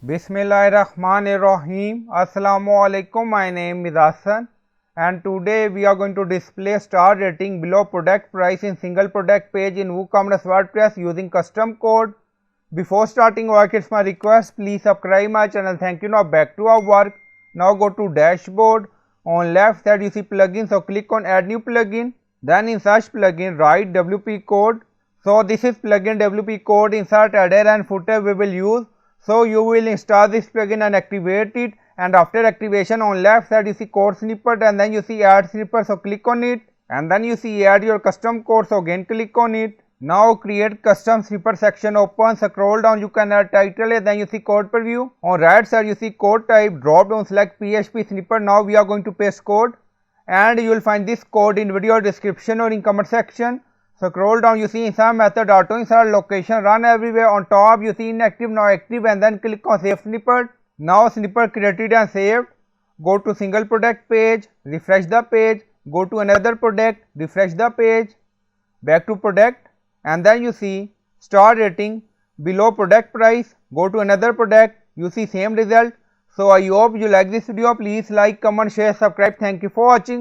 Bismillahirrahmanirrahim. Assalamualaikum. My name is Hassan and today we are going to display star rating below product price in single product page in WooCommerce WordPress using custom code. Before starting work, it's my request, please subscribe my channel. Thank you. Now back to our work. Now go to dashboard. On left side you see plugin, so click on add new plugin. Then in search plugin write WP code. So this is plugin WP code. Insert header and footer we will use. So you will install this plugin and activate it, and after activation on left side you see code snippet and then you see add snippet, so click on it and then you see add your custom code, so again click on it. Now create custom snippet section open, scroll down, you can add title and then you see code preview. On right side you see code type, drop down select PHP snippet. Now we are going to paste code and you will find this code in video description or in comment section. Scroll down, you see insert method, auto insert, location, run everywhere. On top you see inactive, now active, and then click on save snippet. Now snippet created and saved. Go to single product page, refresh the page, go to another product, refresh the page, back to product, and then you see star rating below product price. Go to another product, you see same result. So I hope you like this video. Please like, comment, share, subscribe. Thank you for watching.